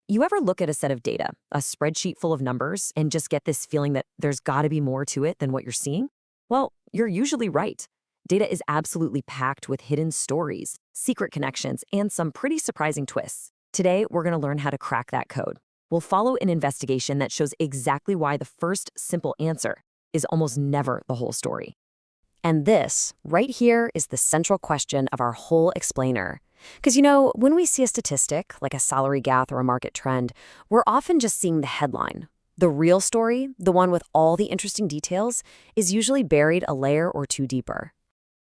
You ever look at a set of data, a spreadsheet full of numbers, and just get this feeling that there's got to be more to it than what you're seeing? Well, you're usually right. Data is absolutely packed with hidden stories, secret connections, and some pretty surprising twists. Today, we're going to learn how to crack that code. We'll follow an investigation that shows exactly why the first simple answer is almost never the whole story. And this, right here, is the central question of our whole explainer. Because, when we see a statistic, like a salary gap or a market trend, we're often just seeing the headline. The real story, the one with all the interesting details, is usually buried a layer or two deeper.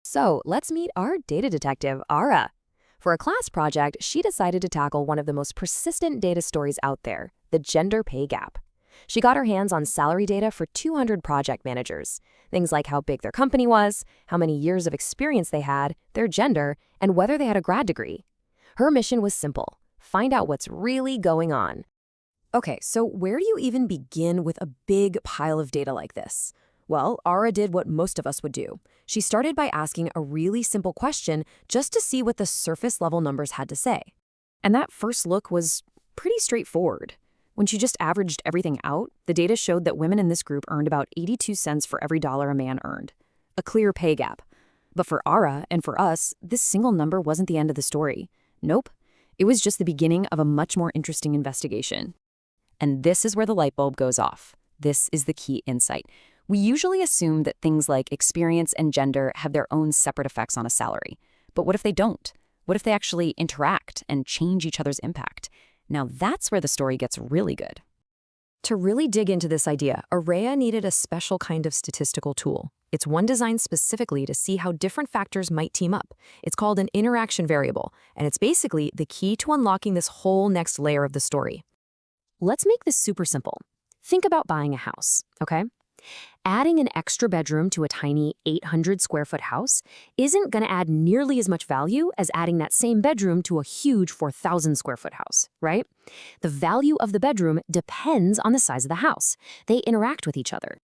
So let's meet our data detective, Ara. For a class project, she decided to tackle one of the most persistent data stories out there, the gender pay gap. She got her hands on salary data for 200 project managers. Things like how big their company was, how many years of experience they had, their gender, and whether they had a grad degree. Her mission was simple: find out what's really going on. Okay, so where do you even begin with a big pile of data like this? Well, Ara did what most of us would do. She started by asking a really simple question just to see what the surface level numbers had to say. And that first look was pretty straightforward. When she just averaged everything out, the data showed that women in this group earned about 82 cents for every dollar a man earned. A clear pay gap. But for Ara and for us, this single number wasn't the end of the story. Nope. It was just the beginning of a much more interesting investigation. And this is where the light bulb goes off. This is the key insight. We usually assume that things like experience and gender have their own separate effects on a salary. But what if they don't? What if they actually interact and change each other's impact? Now that's where the story gets really good. To really dig into this idea, Araya needed a special kind of statistical tool. It's one designed specifically to see how different factors might team up. It's called an interaction variable, and it's basically the key to unlocking this whole next layer of the story. Let's make this super simple. Think about buying a house, okay? Adding an extra bedroom to a tiny 800 square foot house isn't going to add nearly as much value as adding that same bedroom to a huge 4,000 square foot house, right? The value of the bedroom depends on the size of the house. They interact with each other.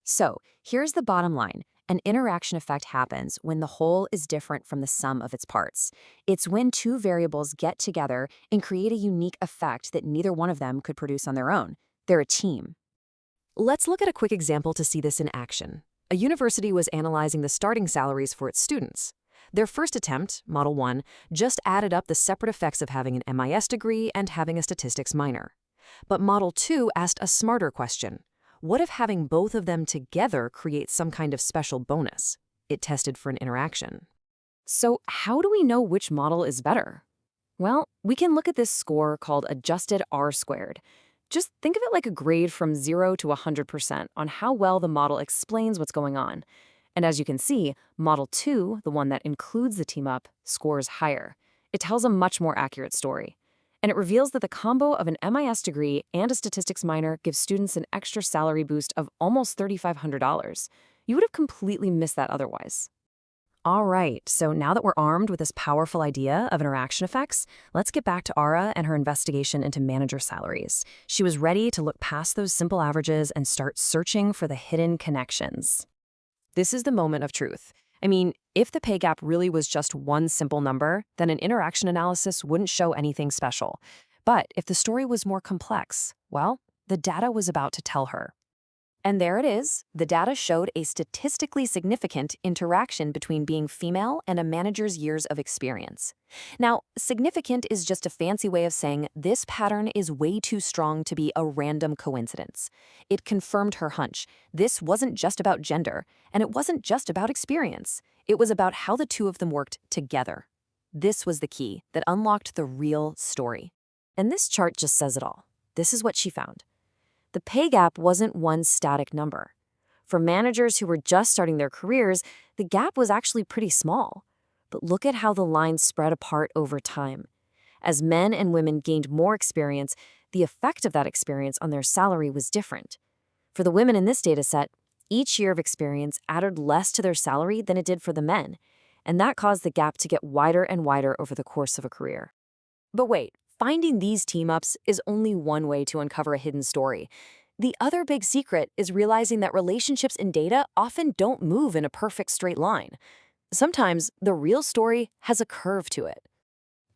So here's the bottom line. An interaction effect happens when the whole is different from the sum of its parts. It's when two variables get together and create a unique effect that neither one of them could produce on their own. They're a team. Let's look at a quick example to see this in action. A university was analyzing the starting salaries for its students. Their first attempt, Model 1, just added up the separate effects of having an MIS degree and having a statistics minor. But Model 2 asked a smarter question. What if having both of them together creates some kind of special bonus? It tested for an interaction. So how do we know which model is better? Well, we can look at this score called adjusted R-squared. Just think of it like a grade from 0 to 100% on how well the model explains what's going on. And as you can see, Model 2, the one that includes the team up, scores higher. It tells a much more accurate story. And it reveals that the combo of an MIS degree and a statistics minor gives students an extra salary boost of almost $3,500. You would have completely missed that otherwise. All right, so now that we're armed with this powerful idea of interaction effects, let's get back to Ara and her investigation into manager salaries. She was ready to look past those simple averages and start searching for the hidden connections. This is the moment of truth. I mean, if the pay gap really was just one simple number, then an interaction analysis wouldn't show anything special. But if the story was more complex, well, the data was about to tell her. And there it is. The data showed a statistically significant interaction between being female and a manager's years of experience. Now, significant is just a fancy way of saying this pattern is way too strong to be a random coincidence. It confirmed her hunch. This wasn't just about gender, and it wasn't just about experience. It was about how the two of them worked together. This was the key that unlocked the real story. And this chart just says it all. This is what she found. The pay gap wasn't one static number. For managers who were just starting their careers, the gap was actually pretty small. But look at how the lines spread apart over time. As men and women gained more experience, the effect of that experience on their salary was different. For the women in this data set, each year of experience added less to their salary than it did for the men, and that caused the gap to get wider and wider over the course of a career. But wait. Finding these team-ups is only one way to uncover a hidden story. The other big secret is realizing that relationships in data often don't move in a perfect straight line. Sometimes the real story has a curve to it.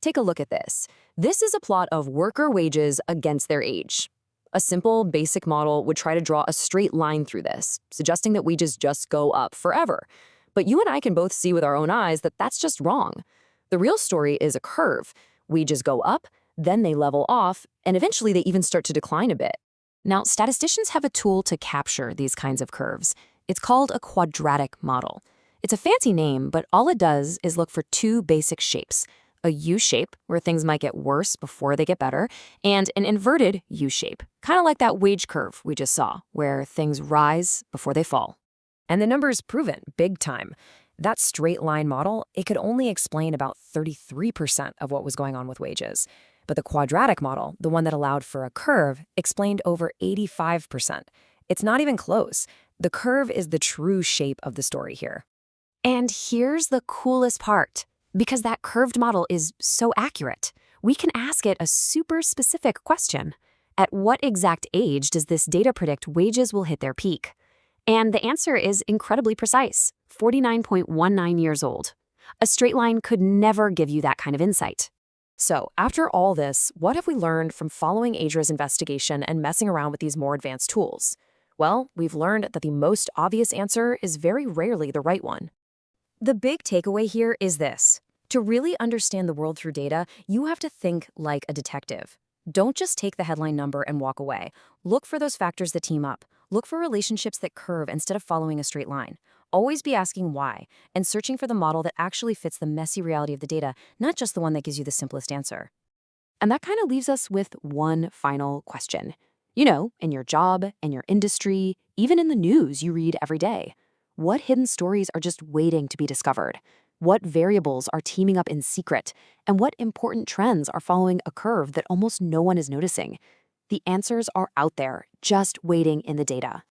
Take a look at this. This is a plot of worker wages against their age. A simple, basic model would try to draw a straight line through this, suggesting that wages just go up forever. But you and I can both see with our own eyes that that's just wrong. The real story is a curve. Wages go up, then they level off, and eventually they even start to decline a bit. Now, statisticians have a tool to capture these kinds of curves. It's called a quadratic model. It's a fancy name, but all it does is look for two basic shapes: a U-shape, where things might get worse before they get better, and an inverted U-shape, kind of like that wage curve we just saw, where things rise before they fall. And the numbers prove it, big time. That straight line model, it could only explain about 33% of what was going on with wages. But the quadratic model, the one that allowed for a curve, explained over 85%. It's not even close. The curve is the true shape of the story here. And here's the coolest part. Because that curved model is so accurate, we can ask it a super specific question. At what exact age does this data predict wages will hit their peak? And the answer is incredibly precise: 49.19 years old. A straight line could never give you that kind of insight. So, after all this, what have we learned from following Adra's investigation and messing around with these more advanced tools? Well, we've learned that the most obvious answer is very rarely the right one. The big takeaway here is this: to really understand the world through data, you have to think like a detective. Don't just take the headline number and walk away. Look for those factors that team up. Look for relationships that curve instead of following a straight line. Always be asking why and searching for the model that actually fits the messy reality of the data, not just the one that gives you the simplest answer. And that kind of leaves us with one final question. You know, in your job, in your industry, even in the news you read every day, what hidden stories are just waiting to be discovered? What variables are teaming up in secret? And what important trends are following a curve that almost no one is noticing? The answers are out there, just waiting in the data.